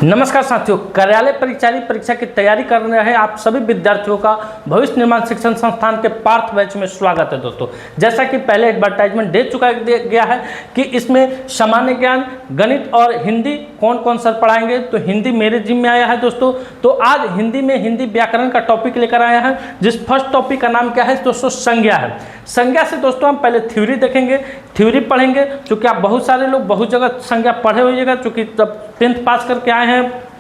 नमस्कार साथियों, कार्यालय परिचारी परीक्षा की तैयारी कर रहे आप सभी विद्यार्थियों का भविष्य निर्माण शिक्षण संस्थान के पार्थ बैच में स्वागत है। दोस्तों, जैसा कि पहले एडवर्टाइजमेंट दे चुका गया है कि इसमें सामान्य ज्ञान, गणित और हिंदी कौन कौन सर पढ़ाएंगे, तो हिंदी मेरे जिम्मे आया है दोस्तों। तो आज हिंदी में हिंदी व्याकरण का टॉपिक लेकर आया है, जिस फर्स्ट टॉपिक का नाम क्या है दोस्तों, संज्ञा है। संज्ञा से दोस्तों हम पहले थ्योरी देखेंगे, थ्योरी पढ़ेंगे, क्योंकि आप बहुत सारे लोग बहुत जगह संज्ञा पढ़े होइएगा, क्योंकि जब 10th पास करके आए हैं,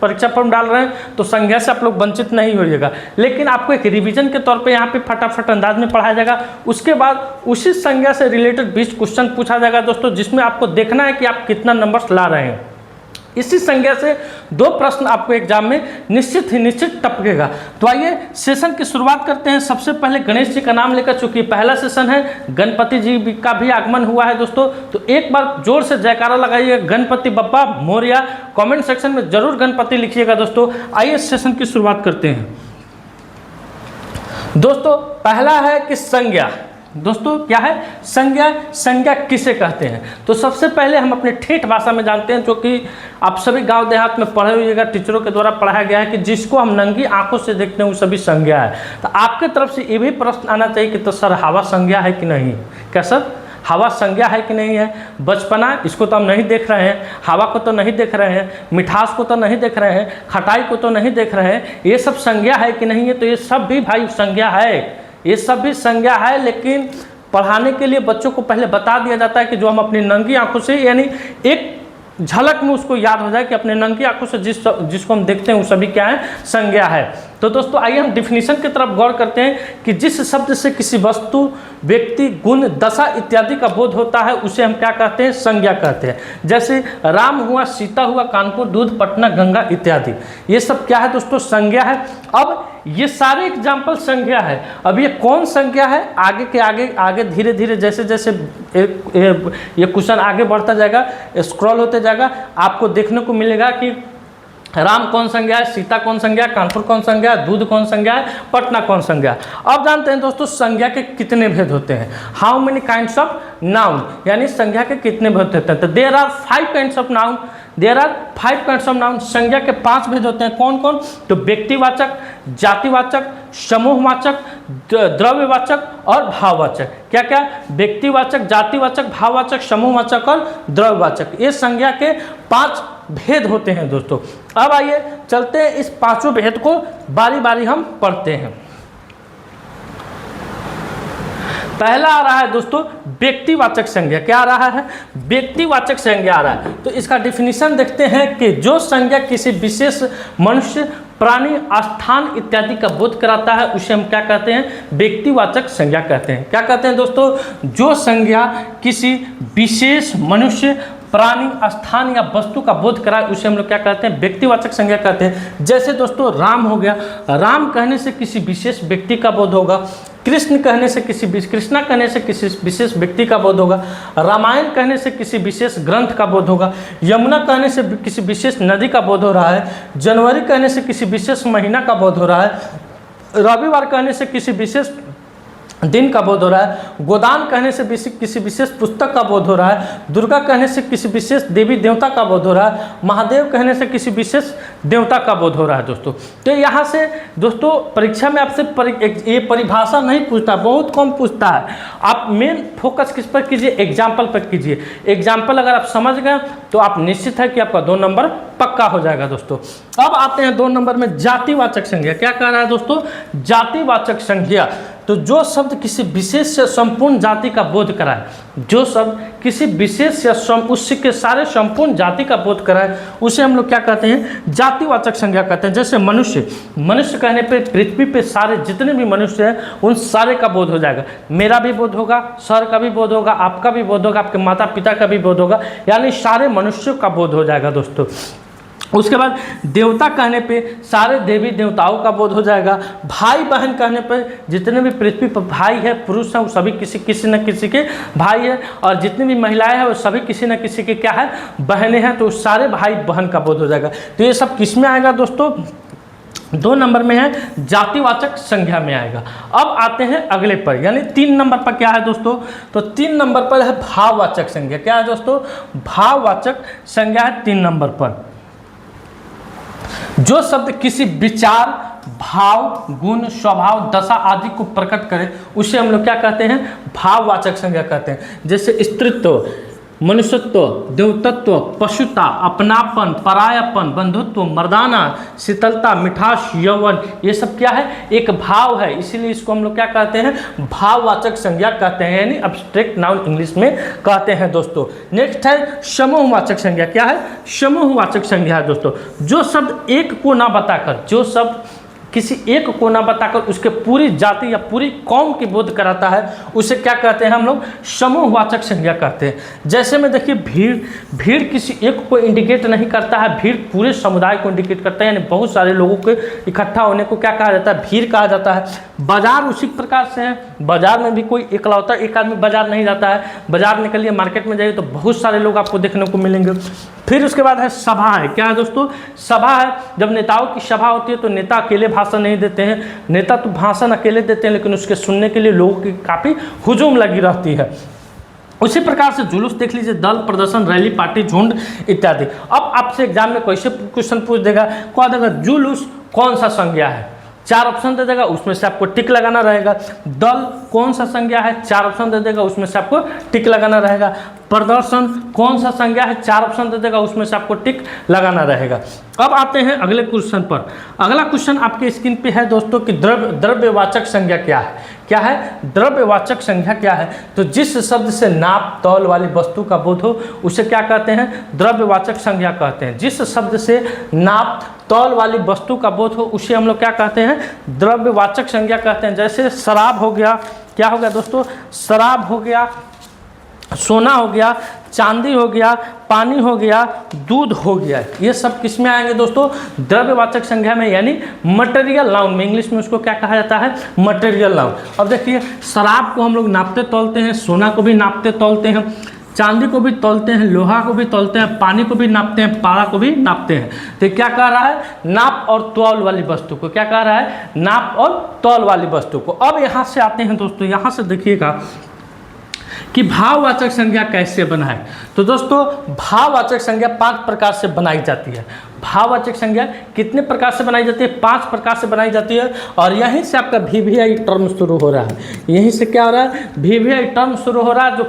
परीक्षा फॉर्म डाल रहे हैं, तो संज्ञा से आप लोग वंचित नहीं होइएगा। लेकिन आपको एक रिवीजन के तौर पे यहाँ पे फटाफट अंदाज में पढ़ाया जाएगा। उसके बाद उसी संज्ञा से रिलेटेड 20 क्वेश्चन पूछा जाएगा दोस्तों, जिसमें आपको देखना है कि आप कितना नंबर्स ला रहे हैं। इसी संज्ञा से 2 प्रश्न आपको एग्जाम में निश्चित टपकेगा। तो आइए सेशन की शुरुआत करते हैं। सबसे पहले गणेश जी का नाम लेकर, चूंकि पहला सेशन है, गणपति जी का भी आगमन हुआ है दोस्तों, तो एक बार जोर से जयकारा लगाइए, गणपति बप्पा मोरया। कमेंट सेक्शन में जरूर गणपति लिखिएगा दोस्तों। आइए सेशन की शुरुआत करते हैं दोस्तों। पहला है कि संज्ञा। दोस्तों क्या है संज्ञा? संज्ञा किसे कहते हैं? तो सबसे पहले हम अपने ठेठ भाषा में जानते हैं, जो कि आप सभी गांव देहात में पढ़े हुएगा, टीचरों के द्वारा पढ़ाया गया है कि जिसको हम नंगी आंखों से देखते हैं वो सभी संज्ञा है। तो आपके तरफ से ये भी प्रश्न आना चाहिए कि तो सर हवा संज्ञा है कि नहीं? क्या सर हवा संज्ञा है कि नहीं है? बचपना, इसको तो हम नहीं देख रहे हैं, हवा को तो नहीं देख रहे हैं, मिठास को तो नहीं देख रहे हैं, खटाई को तो नहीं देख रहे हैं, ये सब संज्ञा है कि नहीं है? तो ये सब भी भाई संज्ञा है, ये सब भी संज्ञा है। लेकिन पढ़ाने के लिए बच्चों को पहले बता दिया जाता है कि जो हम अपनी नंगी आंखों से, यानी एक झलक में उसको याद हो जाए कि अपने नंगी आंखों से जिसको हम देखते हैं वो सभी क्या है, संज्ञा है। तो दोस्तों आइए हम डिफिनीशन की तरफ गौर करते हैं कि जिस शब्द से किसी वस्तु, व्यक्ति, गुण, दशा इत्यादि का बोध होता है उसे हम क्या कहते हैं, संज्ञा कहते हैं। जैसे राम हुआ, सीता हुआ, कानपुर, दूध, पटना, गंगा इत्यादि, ये सब क्या है दोस्तों, संज्ञा है। अब ये सारे एग्जाम्पल संज्ञा है। अब ये कौन संज्ञा है, आगे के आगे धीरे धीरे जैसे जैसे ये क्वेश्चन आगे बढ़ता जाएगा, स्क्रॉल होते जाएगा, आपको देखने को मिलेगा कि राम कौन संज्ञा है, सीता कौन संज्ञा है, कानपुर कौन संज्ञा है, दूध कौन संज्ञा है, पटना कौन संज्ञा है। अब जानते हैं दोस्तों संज्ञा के कितने भेद होते हैं। How many kinds of noun, यानी संज्ञा के कितने भेद होते हैं? तो there are 5 kinds of noun. There are 5 kinds of noun. संज्ञा के 5 भेद होते हैं। कौन कौन? तो व्यक्तिवाचक, जातिवाचक, समूहवाचक, द्रव्यवाचक और भाववाचक। क्या क्या? व्यक्तिवाचक, जातिवाचक, भाववाचक, समूहवाचक और द्रव्यवाचक। ये संज्ञा के 5 भेद होते हैं दोस्तों। अब आइए चलते हैं, इस 5 भेद को बारी बारी हम पढ़ते हैं। पहला आ रहा है दोस्तों व्यक्तिवाचक संज्ञा। क्या आ रहा है? व्यक्तिवाचक संज्ञा आ रहा है। तो इसका डिफिनीशन देखते हैं कि जो संज्ञा किसी विशेष मनुष्य, प्राणी, स्थान इत्यादि का बोध कराता है उसे हम क्या कहते हैं, व्यक्तिवाचक संज्ञा कहते हैं। क्या कहते हैं दोस्तों? जो संज्ञा किसी विशेष मनुष्य, प्राणी, स्थान या वस्तु का बोध कराए उसे हम लोग क्या कहते हैं, व्यक्तिवाचक संज्ञा कहते हैं। जैसे दोस्तों राम हो गया, राम कहने से किसी विशेष व्यक्ति का बोध होगा। कृष्णा कहने से किसी विशेष व्यक्ति का बोध होगा। रामायण कहने से किसी विशेष ग्रंथ का बोध होगा। यमुना कहने से किसी विशेष नदी का बोध हो रहा है। जनवरी कहने से किसी विशेष महीना का बोध हो रहा है। रविवार कहने से किसी विशेष दिन का बोध हो रहा है। गोदान कहने से किसी विशेष पुस्तक का बोध हो रहा है। दुर्गा कहने से किसी विशेष देवी देवता का बोध हो रहा है। महादेव कहने से किसी विशेष देवता का बोध हो रहा है दोस्तों। तो यहाँ से दोस्तों परीक्षा में आपसे ये परिभाषा नहीं पूछता, बहुत कम पूछता है। आप मेन फोकस किस पर कीजिए, एग्जाम्पल पर कीजिए। एग्जाम्पल अगर आप समझ गए तो आप निश्चित है कि आपका 2 नंबर पक्का हो जाएगा दोस्तों। अब आते हैं 2 नंबर में जातिवाचक संज्ञा। क्या कह रहा है दोस्तों? जातिवाचक संज्ञा। तो जो शब्द किसी विशेष या संपूर्ण जाति का बोध कराए, जो शब्द किसी विशेष या उसके सारे संपूर्ण जाति का बोध कराए उसे हम लोग क्या कहते हैं, जातिवाचक संज्ञा कहते हैं। जैसे मनुष्य, मनुष्य कहने पे पृथ्वी पे सारे जितने भी मनुष्य हैं उन सारे का बोध हो जाएगा। मेरा भी बोध होगा, सर का भी बोध होगा, आपका भी बोध होगा, आपके माता पिता का भी बोध होगा, यानी सारे मनुष्यों का बोध हो जाएगा दोस्तों। उसके बाद देवता कहने पे सारे देवी देवताओं का बोध हो जाएगा। भाई बहन कहने पे जितने भी पृथ्वी पर भाई है, पुरुष हैं, वो सभी किसी न किसी के भाई है, और जितनी भी महिलाएं हैं वो सभी किसी न किसी के क्या है, बहनें हैं। तो सारे भाई बहन का बोध हो जाएगा। तो ये सब किस में आएगा दोस्तों? 2 नंबर में है, जातिवाचक संज्ञा में आएगा। अब आते हैं अगले पर, यानी 3 नंबर पर क्या है दोस्तों? तो 3 नंबर पर है भाववाचक संज्ञा। क्या है दोस्तों? भाववाचक संज्ञा है 3 नंबर पर। जो शब्द किसी विचार, भाव, गुण, स्वभाव, दशा आदि को प्रकट करे उसे हम लोग क्या कहते हैं, भाववाचक संज्ञा कहते हैं। जैसे स्त्रीत्व, मनुष्यत्व, देवतत्व, पशुता, अपनापन, परायापन, बंधुत्व, मर्दाना, शीतलता, मिठास, यौवन, ये सब क्या है, एक भाव है, इसीलिए इसको हम लोग क्या कहते हैं, भाववाचक संज्ञा कहते हैं, यानी अब्स्ट्रैक्ट नाउन इंग्लिश में कहते हैं दोस्तों। नेक्स्ट है समूहवाचक संज्ञा। क्या है, समूहवाचक संज्ञा है दोस्तों। जो शब्द एक को ना बताकर, जो शब्द किसी एक को ना बताकर उसके पूरी जाति या पूरी कौम की बोध कराता है उसे क्या कहते हैं हम लोग, समूहवाचक संज्ञा कहते हैं। जैसे में देखिए भीड़, भीड़ किसी एक को इंडिकेट नहीं करता है, भीड़ पूरे समुदाय को इंडिकेट करता है, यानी बहुत सारे लोगों के इकट्ठा होने को क्या कहा जाता है, भीड़ कहा जाता है। बाजार उसी प्रकार से है, बाजार में भी कोई इकलौता एक आदमी बाजार नहीं जाता है, बाजार निकलिए मार्केट में जाइए तो बहुत सारे लोग आपको देखने को मिलेंगे। फिर उसके बाद है सभा है। क्या है दोस्तों, सभा है। जब नेताओं की सभा होती है तो नेता अकेले भाषण नहीं देते हैं, नेता तो भाषण अकेले देते हैं लेकिन उसके सुनने के लिए लोगों की काफ़ी हुजूम लगी रहती है। उसी प्रकार से जुलूस देख लीजिए, दल, प्रदर्शन, रैली, पार्टी, झुंड इत्यादि। अब आपसे एग्जाम में कैसे क्वेश्चन पूछ देगा, कह देगा जुलूस कौन सा संज्ञा है, 4 ऑप्शन दे देगा, उसमें से आपको टिक लगाना रहेगा। दल कौन सा संज्ञा है, 4 ऑप्शन दे देगा, उसमें से आपको टिक लगाना रहेगा। प्रदर्शन कौन सा संज्ञा है, 4 ऑप्शन दे देगा, उसमें से आपको टिक लगाना रहेगा। अब आते हैं अगले क्वेश्चन पर। अगला क्वेश्चन आपके स्क्रीन पे है दोस्तों कि द्रव्यवाचक संज्ञा क्या है। क्या है, द्रव्यवाचक संज्ञा क्या है, तो जिस शब्द से नाप तौल वाली वस्तु का बोध हो उसे क्या कहते हैं, द्रव्यवाचक संज्ञा कहते हैं। जिस शब्द से नाप तौल वाली वस्तु का बोध हो उसे हम लोग क्या कहते हैं, द्रव्यवाचक संज्ञा कहते हैं। जैसे शराब हो गया, क्या हो गया दोस्तों, शराब हो गया, सोना हो गया, चांदी हो गया, पानी हो गया, दूध हो गया, ये सब किस में आएंगे दोस्तों, द्रव्यवाचक संज्ञा में, यानी मटेरियल नाउन में। इंग्लिश में उसको क्या कहा जाता है, मटेरियल नाउन। अब देखिए शराब को हम लोग नापते तौलते हैं, सोना को भी नापते तौलते हैं, चांदी को भी तौलते हैं, लोहा को भी तौलते हैं, पानी को भी नापते हैं, पारा को भी नापते हैं। तो क्या कह रहा है, नाप और तौल वाली वस्तु को, क्या कह रहा है, नाप और तौल वाली वस्तु को। अब यहाँ से आते हैं दोस्तों, यहाँ से देखिएगा कि भाववाचक संज्ञा कैसे बनाए। तो दोस्तों भाववाचक संज्ञा 5 प्रकार से बनाई जाती है। भाववाचक संज्ञा कितने प्रकार से बनाई जाती है, 5 प्रकार से बनाई जाती है। और यहीं से आपका VVI टर्म शुरू हो रहा है, यहीं से क्या हो रहा है, VVI टर्म शुरू हो रहा है। जो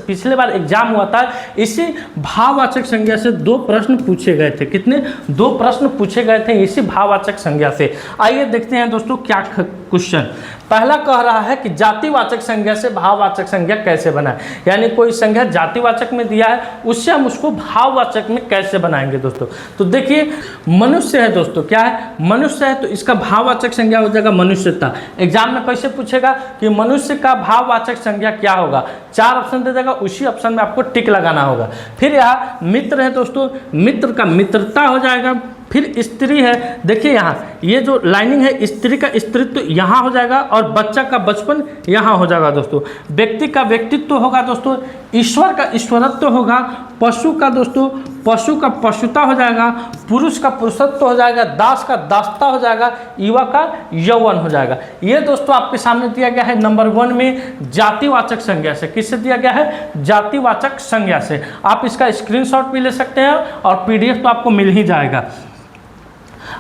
पिछले बार एग्जाम हुआ था इसी भाववाचक संज्ञा से 2 प्रश्न पूछे गए थे। कितने, 2 प्रश्न पूछे गए थे इसी भाववाचक संज्ञा से। आइए देखते हैं दोस्तों क्या क्वेश्चन। पहला कह रहा है कि जातिवाचक संज्ञा से भाववाचक संज्ञा कैसे बनाए, यानी कोई संज्ञा जातिवाचक में दिया है उससे हम उसको भाववाचक में कैसे बनाएंगे दोस्तों। तो देखिए मनुष्य है दोस्तों, क्या है, मनुष्य है, तो इसका भाववाचक संज्ञा हो जाएगा मनुष्यता। एग्जाम में कैसे पूछेगा कि मनुष्य का भाववाचक संज्ञा क्या होगा, 4 ऑप्शन दे देगा, उसी ऑप्शन में आपको टिक लगाना होगा। फिर यहाँ मित्र है दोस्तों, मित्र का मित्रता हो जाएगा। फिर स्त्री है, देखिए यहाँ ये जो लाइनिंग है, स्त्री का स्त्रीत्व यहाँ हो जाएगा और बच्चा का बचपन यहाँ हो जाएगा दोस्तों। व्यक्ति का व्यक्तित्व होगा दोस्तों, ईश्वर का ईश्वरत्व होगा, पशु का दोस्तों पशु का पशुता हो जाएगा, पुरुष का पुरुषत्व हो जाएगा, दास का दासता हो जाएगा, युवा का यौवन हो जाएगा। ये दोस्तों आपके सामने दिया गया है नंबर 1 में जातिवाचक संज्ञा से। किससे दिया गया है, जातिवाचक संज्ञा से। आप इसका स्क्रीनशॉट भी ले सकते हैं और PDF तो आपको मिल ही जाएगा।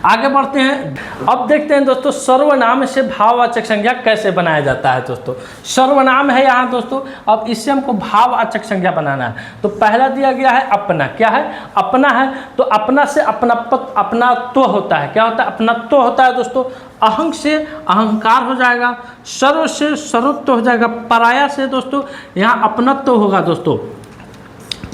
आगे बढ़ते हैं, अब देखते हैं दोस्तों सर्वनाम से भाववाचक संज्ञा कैसे बनाया जाता है। दोस्तों सर्वनाम है यहाँ दोस्तों, अब इससे हमको भाववाचक संज्ञा बनाना है। तो पहला दिया गया है अपना, क्या है, अपना है, तो अपना से अपनात्व होता है। क्या होता है, अपनात्व होता है दोस्तों। अहंग से अहंकार हो जाएगा, सर्व से सर्वत्व हो जाएगा, पराया से दोस्तों यहाँ अपनत्व होगा दोस्तों,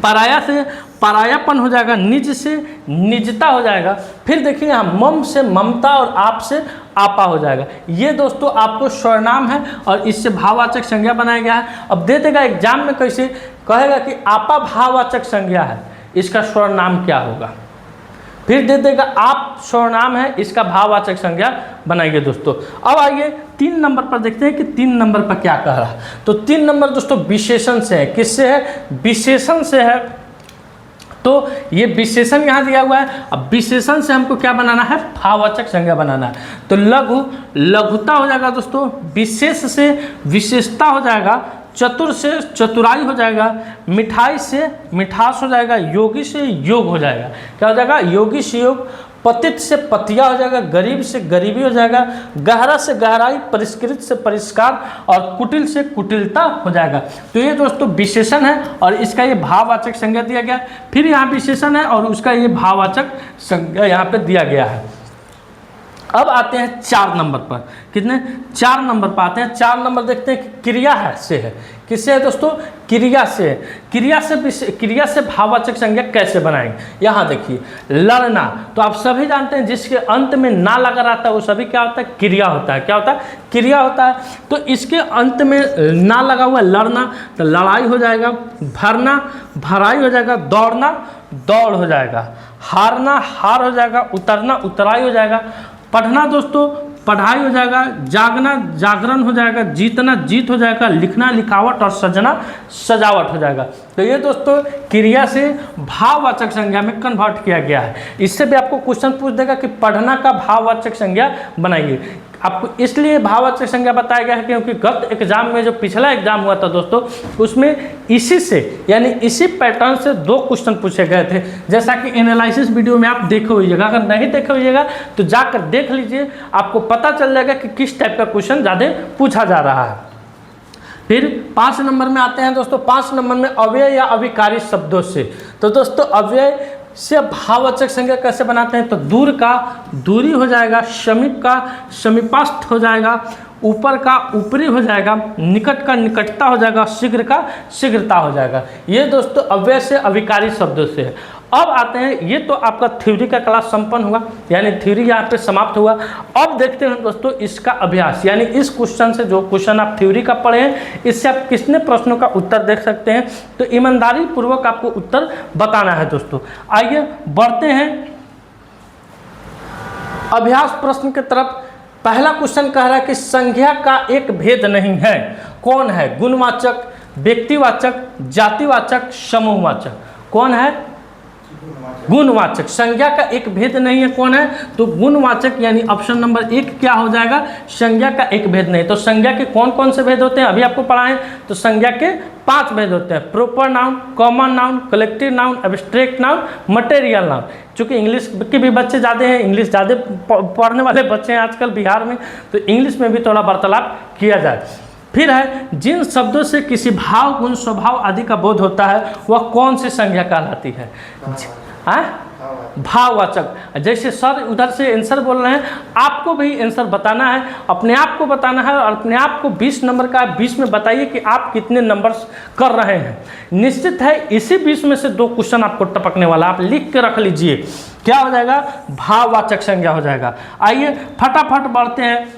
पराया से परायापन हो जाएगा, निज से निजता हो जाएगा। फिर देखिए यहाँ मम से ममता और आप से आपा हो जाएगा। ये दोस्तों आपको सर्वनाम है और इससे भाववाचक संज्ञा बनाया गया है। अब दे देगा एग्जाम में कैसे, कहेगा कि आपा भाववाचक संज्ञा है, इसका सर्वनाम क्या होगा। फिर दे देगा आप सर्वनाम है, इसका भाववाचक संज्ञा बनाइए दोस्तों। अब आइए 3 नंबर पर देखते हैं कि 3 नंबर पर क्या कह रहा है। तो 3 नंबर दोस्तों विशेषण से है। किससे है, विशेषण से है। तो ये विशेषण यहाँ दिया हुआ है। अब विशेषण से हमको क्या बनाना है, भाववाचक संज्ञा बनाना है। तो लघु लघुता हो जाएगा दोस्तों, विशेष से विशेषता हो जाएगा, चतुर से चतुराई हो जाएगा, मिठाई से मिठास हो जाएगा, योगी से योग हो जाएगा। क्या हो जाएगा? योगी से योग, पतित से पतिया हो जाएगा, गरीब से गरीबी हो जाएगा, गहरा से गहराई, परिष्कृत से परिष्कार और कुटिल से कुटिलता हो जाएगा। तो ये दोस्तों विशेषण है और इसका ये भाववाचक संज्ञा दिया गया। फिर यहाँ विशेषण है और उसका ये भाववाचक संज्ञा यहाँ पे दिया गया है। अब आते हैं 4 नंबर पर। कितने? 4 नंबर पर आते हैं। 4 नंबर देखते हैं कि क्रिया है से है। किससे है दोस्तों? क्रिया से। क्रिया से भाववाचक संज्ञा कैसे बनाएंगे? यहाँ देखिए, लड़ना, तो आप सभी जानते हैं जिसके अंत में ना लगा रहता है वो सभी क्या होता है? क्रिया होता है। क्या होता है? क्रिया होता है। तो इसके अंत में ना लगा हुआ लड़ना, तो लड़ाई हो जाएगा, भरना भराई हो जाएगा, दौड़ना दौड़ हो जाएगा, हारना हार हो जाएगा, उतरना उतराई हो जाएगा, पढ़ना दोस्तों पढ़ाई हो जाएगा, जागना जागरण हो जाएगा, जीतना जीत हो जाएगा, लिखना लिखावट और सजना सजावट हो जाएगा। तो ये दोस्तों क्रिया से भाववाचक संज्ञा में कन्वर्ट किया गया है। इससे भी आपको क्वेश्चन पूछ देगा कि पढ़ना का भाववाचक संज्ञा बनाइए। आपको इसलिए भाववाचक संज्ञा बताया गया है क्योंकि गत एग्जाम में जो पिछला एग्जाम हुआ था दोस्तों, उसमें इसी से यानी इसी पैटर्न से 2 क्वेश्चन पूछे गए थे। जैसा कि एनालिसिस वीडियो में आप देखे होइएगा, अगर नहीं देखे होइएगा तो जाकर देख लीजिए, आपको पता चल जाएगा कि किस टाइप का क्वेश्चन ज़्यादा पूछा जा रहा है। फिर 5 नंबर में आते हैं दोस्तों। 5 नंबर में अव्यय या अविकारी शब्दों से। तो दोस्तों अव्यय से भाववाचक संज्ञा कैसे बनाते हैं? तो दूर का दूरी हो जाएगा, समीप का समीपास्थ हो जाएगा, ऊपर का ऊपरी हो जाएगा, निकट का निकटता हो जाएगा, शीघ्र का शीघ्रता हो जाएगा। ये दोस्तों अव्यय से अविकारी शब्दों से है। अब आते हैं, ये तो आपका थ्योरी का क्लास संपन्न हुआ, यानी थ्योरी यहाँ पे समाप्त हुआ। अब देखते हैं दोस्तों इसका अभ्यास, यानी इस क्वेश्चन से जो क्वेश्चन आप थ्योरी का पढ़े हैं इससे आप कितने प्रश्नों का उत्तर देख सकते हैं। तो ईमानदारी पूर्वक आपको उत्तर बताना है दोस्तों। आइए बढ़ते हैं अभ्यास प्रश्न की तरफ। पहला क्वेश्चन कह रहा है कि संज्ञा का एक भेद नहीं है। कौन है? गुणवाचक, व्यक्तिवाचक, जातिवाचक, समूहवाचक। कौन है? गुणवाचक। संज्ञा का एक भेद नहीं है। कौन है? तो गुणवाचक, यानी ऑप्शन नंबर 1 क्या हो जाएगा? संज्ञा का एक भेद नहीं। तो संज्ञा के कौन कौन से भेद होते हैं अभी आपको पढ़ाएं। तो संज्ञा के 5 भेद होते हैं: proper noun, common noun, collective noun, abstract noun, material noun. चूँकि इंग्लिश के भी बच्चे ज़्यादा हैं, इंग्लिश ज़्यादा पढ़ने वाले बच्चे हैं आजकल बिहार में, तो इंग्लिश में भी थोड़ा वार्तालाप किया जाए। फिर है, जिन शब्दों से किसी भाव गुण स्वभाव आदि का बोध होता है वह कौन सी संज्ञा कहलाती है? भाववाचक। जैसे सर उधर से आंसर बोल रहे हैं, आपको भी आंसर बताना है, अपने आप को बताना है और अपने आप को 20 नंबर का 20 में बताइए कि आप कितने नंबर्स कर रहे हैं। निश्चित है इसी 20 में से 2 क्वेश्चन आपको टपकने वाला, आप लिख के रख लीजिए। क्या हो जाएगा? भाववाचक संज्ञा हो जाएगा। आइए फटाफट बढ़ते हैं,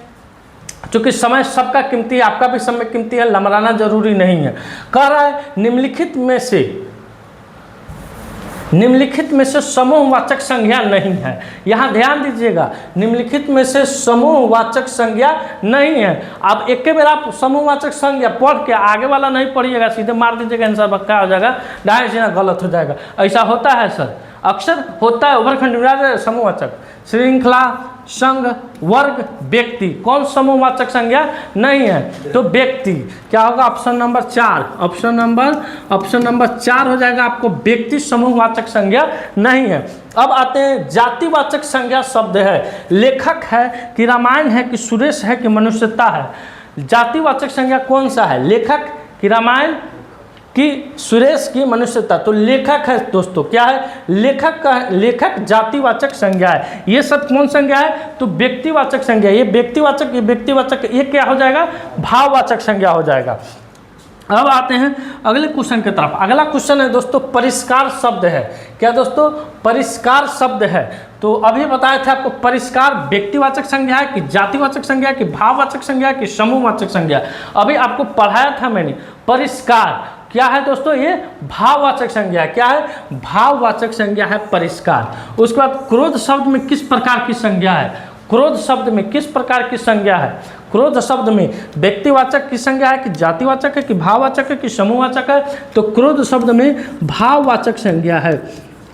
चूँकि समय सबका कीमती है, आपका भी समय कीमती है, लमराना जरूरी नहीं है। कह रहा है निम्नलिखित में से समूहवाचक संज्ञा नहीं है। यहाँ ध्यान दीजिएगा, निम्नलिखित में से समूहवाचक संज्ञा नहीं है। आप एक बार आप समूहवाचक संज्ञा पढ़ के आगे वाला नहीं पढ़िएगा, सीधे मार दीजिएगा, आंसर बक्का हो जाएगा, डायरेक्ट सीधा गलत हो जाएगा। ऐसा होता है सर, अक्सर होता है। ओवरखंड विराज समूहवाचक, श्रृंखला, संघ, वर्ग, व्यक्ति। कौन समूहवाचक संज्ञा नहीं है? तो व्यक्ति। क्या होगा? Option number 4। ऑप्शन नंबर 4 हो जाएगा आपको, व्यक्ति समूहवाचक संज्ञा नहीं है। अब आते हैं जातिवाचक संज्ञा शब्द है, लेखक है कि रामायण है कि सुरेश है कि मनुष्यता है। जातिवाचक संज्ञा कौन सा है? लेखक कि रामायण कि सुरेश की मनुष्यता। तो लेखक है दोस्तों। क्या है? लेखक जातिवाचक संज्ञा है। ये सब कौन संज्ञा है? तो व्यक्तिवाचक संज्ञा। ये व्यक्तिवाचक ये क्या हो जाएगा? भाववाचक संज्ञा हो जाएगा। अब आते हैं अगले क्वेश्चन की तरफ। अगला क्वेश्चन है दोस्तों परिष्कार शब्द है। क्या दोस्तों? परिष्कार शब्द है। तो अभी बताया था आपको, परिष्कार व्यक्तिवाचक संज्ञा है कि जातिवाचक संज्ञा है कि भाववाचक संज्ञा है कि समूहवाचक संज्ञा। अभी आपको पढ़ाया था मैंने, परिष्कार क्या है दोस्तों? ये भाववाचक संज्ञा है। क्या है? भाववाचक संज्ञा है परिष्कार। उसके बाद क्रोध शब्द में किस प्रकार की संज्ञा है? क्रोध शब्द में किस प्रकार की संज्ञा है? क्रोध शब्द में व्यक्तिवाचक की संज्ञा है कि जातिवाचक है कि भाववाचक है कि समूहवाचक है? तो क्रोध शब्द में भाववाचक संज्ञा है।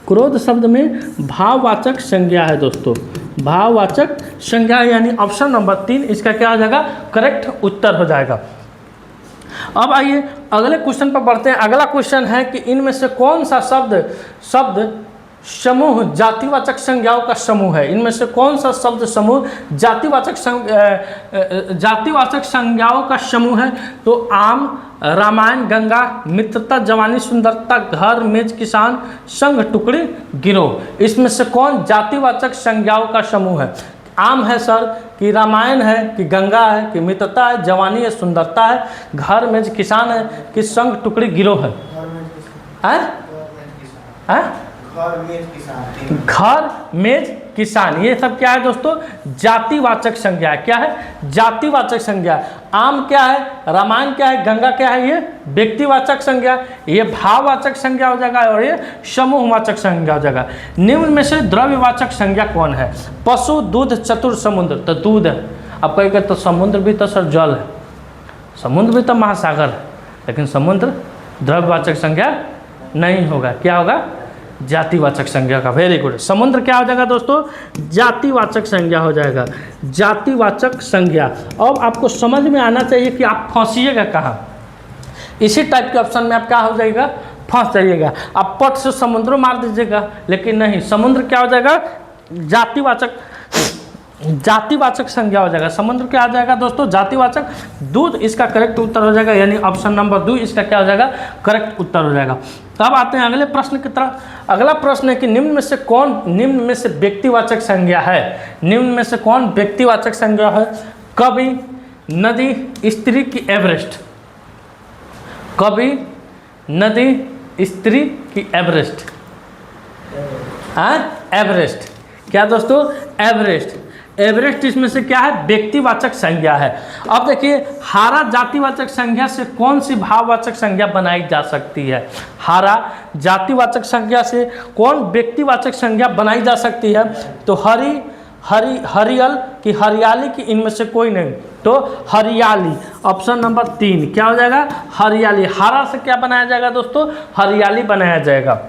क्रोध शब्द में भाववाचक संज्ञा है दोस्तों, भाववाचक संज्ञा, यानी ऑप्शन नंबर 3 इसका क्या हो जाएगा? करेक्ट उत्तर हो जाएगा। अब आइए अगले क्वेश्चन पर बढ़ते हैं। अगला क्वेश्चन है कि इनमें से कौन सा शब्द समूह जातिवाचक संज्ञाओं का समूह है। इनमें से कौन सा शब्द समूह जातिवाचक संज्ञाओं का समूह है। तो आम, रामायण, गंगा, मित्रता, जवानी, सुंदरता, घर, मेज, किसान, संग, टुकड़ी, गिरोह। इसमें से कौन जातिवाचक संज्ञाओं का समूह है। आम है सर, कि रामायण है, कि गंगा है, कि मित्रता है, जवानी है, सुंदरता है, घर, मेज, किसान है, कि संग, टुकड़ी, गिरोह है। घर, मेज, किसान, ये सब क्या है दोस्तों, जातिवाचक संज्ञा। क्या है, जातिवाचक संज्ञा। आम क्या है, रामायण क्या है, गंगा क्या है, ये व्यक्तिवाचक संज्ञा, ये भाववाचक संज्ञा हो जाएगा और ये समूहवाचक संज्ञा हो जाएगा। निम्न में से द्रव्यवाचक संज्ञा कौन है। पशु, दूध, चतुर, समुद्र। तो दूध है, अब कहेगा तो समुद्र भी तो सर जल है, समुद्र भी तो महासागर है, लेकिन समुद्र द्रव्यवाचक संज्ञा नहीं होगा। क्या होगा, जातिवाचक संज्ञा का। Very good. समुद्र क्या हो जाएगा दोस्तों, जातिवाचक संज्ञा हो जाएगा, जातिवाचक संज्ञा। अब आपको समझ में आना चाहिए कि आप फंसिएगा कहाँ। इसी टाइप के ऑप्शन में आप क्या हो जाएगा, फंस जाइएगा। आप पट से समुद्र मार दीजिएगा, लेकिन नहीं, समुद्र क्या हो जाएगा, जातिवाचक संज्ञा हो जाएगा। समुद्र क्या आ जाएगा दोस्तों, जातिवाचक। दूध इसका करेक्ट उत्तर हो जाएगा, यानी ऑप्शन नंबर 2 इसका क्या हो जाएगा, करेक्ट उत्तर हो जाएगा। तो अब आते हैं अगले प्रश्न की तरफ। अगला प्रश्न है कि निम्न में से व्यक्तिवाचक संज्ञा है। निम्न में से कौन व्यक्तिवाचक संज्ञा है। कवि, नदी, स्त्री की एवरेस्ट। कवि, नदी, स्त्री की एवरेस्ट। एवरेस्ट क्या दोस्तों, एवरेस्ट। एवरेस्ट इसमें से क्या है, व्यक्तिवाचक संज्ञा है। अब देखिए, हारा जातिवाचक संज्ञा से कौन सी भाववाचक संज्ञा बनाई जा सकती है। हारा जातिवाचक संज्ञा से कौन व्यक्तिवाचक संज्ञा बनाई जा सकती है। तो हरियल की हरियाली की, इनमें से कोई नहीं। तो हरियाली, ऑप्शन नंबर 3 क्या हो जाएगा, हरियाली। हारा से क्या बनाया जाएगा दोस्तों, हरियाली बनाया जाएगा।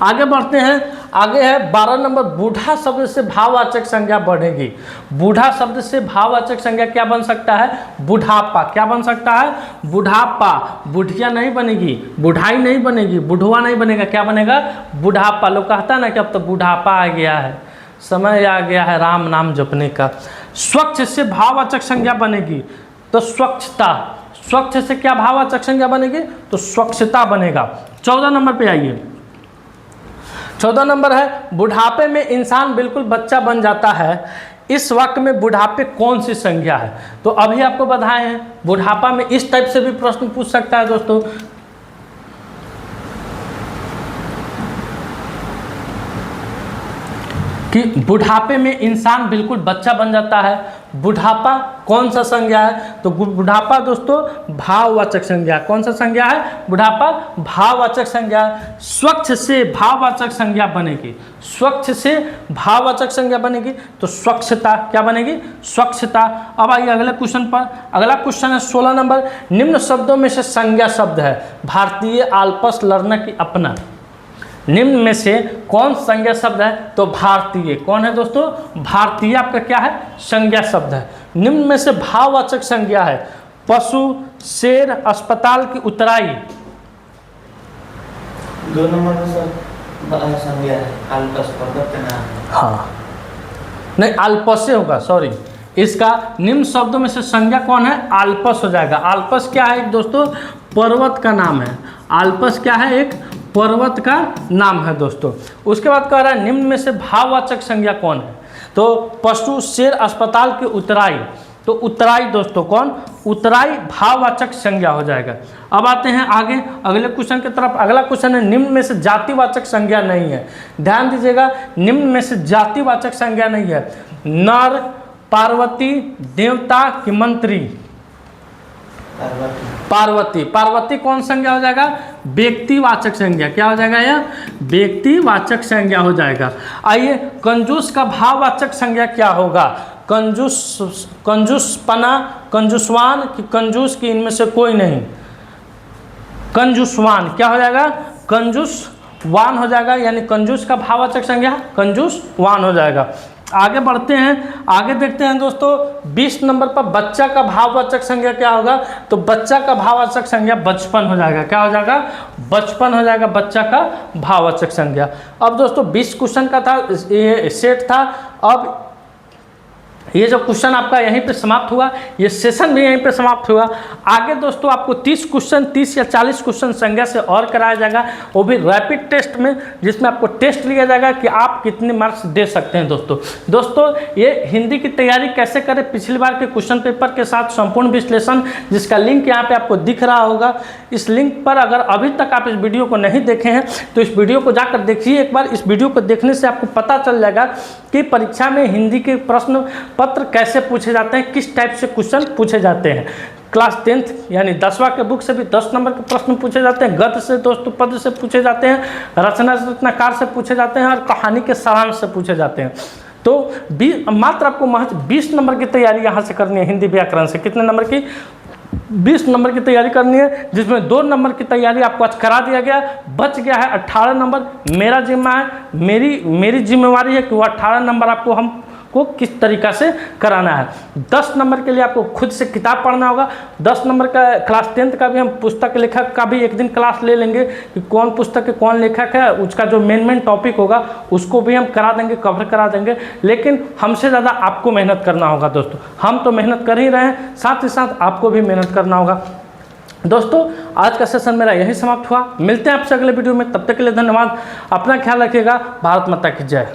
आगे बढ़ते हैं। आगे है 12 नंबर, बूढ़ा शब्द से भाववाचक संज्ञा बढ़ेगी। बूढ़ा शब्द से भाववाचक संज्ञा क्या बन सकता है, बुढ़ापा। क्या बन सकता है, बुढ़ापा। बुढ़िया नहीं बनेगी, बुढ़ाई नहीं बनेगी, बुढ़वा नहीं बनेगा, क्या बनेगा, बुढ़ापा। लोग कहता है ना कि अब तो बुढ़ापा आ गया है, समय आ गया है राम नाम जपने का। स्वच्छ से भाववाचक संज्ञा बनेगी, तो स्वच्छता। स्वच्छ से क्या भाववाचक संज्ञा बनेगी, तो स्वच्छता बनेगा। 14 नंबर पे आइए। 14 नंबर है, बुढ़ापे में इंसान बिल्कुल बच्चा बन जाता है। इस वाक्य में बुढ़ापे कौन सी संज्ञा है। तो अभी आपको बताए हैं, बुढ़ापा में इस टाइप से भी प्रश्न पूछ सकता है दोस्तों। कि बुढ़ापे में इंसान बिल्कुल बच्चा बन जाता है। बुढ़ापा कौन सा संज्ञा है, तो बुढ़ापा दोस्तों भाववाचक संज्ञा। कौन सा संज्ञा है, बुढ़ापा भाववाचक संज्ञा। स्वच्छ से भाववाचक संज्ञा बनेगी, स्वच्छ से भाववाचक संज्ञा बनेगी, तो स्वच्छता क्या बनेगी, स्वच्छता। अब आइए अगले क्वेश्चन पर। अगला क्वेश्चन है 16 नंबर, निम्न शब्दों में से संज्ञा शब्द है भारतीय, आल्पस, लड़ना की अपना। निम्न में से कौन संज्ञा शब्द है, तो भारतीय। कौन है दोस्तों, भारतीय आपका क्या है, संज्ञा शब्द है। निम्न में से भाववाचक संज्ञा है पशु, शेर, अस्पताल की उतराई। 2 नंबर में सर संज्ञा है आल्पस, पर्वत का नाम है। हाँ नहीं, आल्पस होगा, सॉरी। इसका निम्न शब्दों में से संज्ञा कौन है, आल्पस हो जाएगा। आल्पस क्या है दोस्तों, पर्वत का नाम है। आल्पस क्या है, एक पर्वत का नाम है दोस्तों। उसके बाद कह रहा है निम्न में से भाववाचक संज्ञा कौन है, तो पशु, शेर, अस्पताल की उतराई। तो उतराई दोस्तों कौन, उतराई भाववाचक संज्ञा हो जाएगा। अब आते हैं आगे अगले क्वेश्चन की तरफ। अगला क्वेश्चन है, निम्न में से जातिवाचक संज्ञा नहीं है। ध्यान दीजिएगा, निम्न में से जातिवाचक संज्ञा नहीं है। नर, पार्वती, देवता की मंत्री। पार्वती। पार्वती कौन संज्ञा हो जाएगा, व्यक्तिवाचक संज्ञा। क्या हो जाएगा, यह व्यक्तिवाचक संज्ञा हो जाएगा। आइए, कंजूस का भाववाचक संज्ञा क्या होगा, कंजूस, कंजूसपना, कंजूसवान की कंजूस की, इनमें से कोई नहीं। कंजूसवान क्या हो जाएगा, कंजूसवान हो जाएगा, यानी कंजूस का भाववाचक संज्ञा कंजूसवान हो जाएगा। आगे बढ़ते हैं, आगे देखते हैं दोस्तों 20 नंबर पर बच्चा का भाववाचक संज्ञा क्या होगा। तो बच्चा का भाववाचक संज्ञा बचपन हो जाएगा। क्या हो जाएगा? बचपन हो जाएगा बच्चा का भाववाचक संज्ञा। अब दोस्तों 20 क्वेश्चन का था, ये सेट था। अब ये जो क्वेश्चन आपका यहीं पे समाप्त हुआ, ये सेशन भी यहीं पे समाप्त हुआ। आगे दोस्तों आपको 30 क्वेश्चन, 30 या 40 क्वेश्चन संज्ञा से और कराया जाएगा, वो भी रैपिड टेस्ट में, जिसमें आपको टेस्ट लिया जाएगा कि आप कितने मार्क्स दे सकते हैं। दोस्तों ये हिंदी की तैयारी कैसे करें, पिछली बार के क्वेश्चन पेपर के साथ संपूर्ण विश्लेषण, जिसका लिंक यहाँ पे आपको दिख रहा होगा। इस लिंक पर अगर अभी तक आप इस वीडियो को नहीं देखे हैं तो इस वीडियो को जाकर देखिए एक बार। इस वीडियो को देखने से आपको पता चल जाएगा कि परीक्षा में हिंदी के प्रश्न पत्र कैसे पूछे जाते हैं, किस टाइप से क्वेश्चन पूछे जाते हैं। क्लास 10th यानी 10वां के बुक से भी 10 नंबर के प्रश्न पूछे जाते हैं, गद्य से दोस्तों पद से पूछे जाते हैं, रचनाकार से पूछे जाते हैं और कहानी के सारांश से पूछे जाते हैं। तो मात्र आपको महज 20 नंबर की तैयारी यहाँ से करनी है हिंदी व्याकरण से। कितने नंबर की? 20 नंबर की तैयारी करनी है, जिसमें 2 नंबर की तैयारी आपको आज करा दिया गया। बच गया है 18 नंबर। मेरा जिम्मा है, मेरी जिम्मेवारी है कि वो 18 नंबर आपको हमको किस तरीक़ा से कराना है। 10 नंबर के लिए आपको खुद से किताब पढ़ना होगा। 10 नंबर का क्लास 10th का भी हम पुस्तक लेखक का भी एक दिन क्लास ले लेंगे कि कौन पुस्तक है, कौन लेखक है, उसका जो मेन टॉपिक होगा उसको भी हम करा देंगे, कवर करा देंगे। लेकिन हमसे ज़्यादा आपको मेहनत करना होगा दोस्तों। हम तो मेहनत कर ही रहे हैं, साथ ही साथ आपको भी मेहनत करना होगा। दोस्तों आज का सेशन मेरा यही समाप्त हुआ। मिलते हैं आपसे अगले वीडियो में, तब तक के लिए धन्यवाद। अपना ख्याल रखिएगा। भारत माता की जय।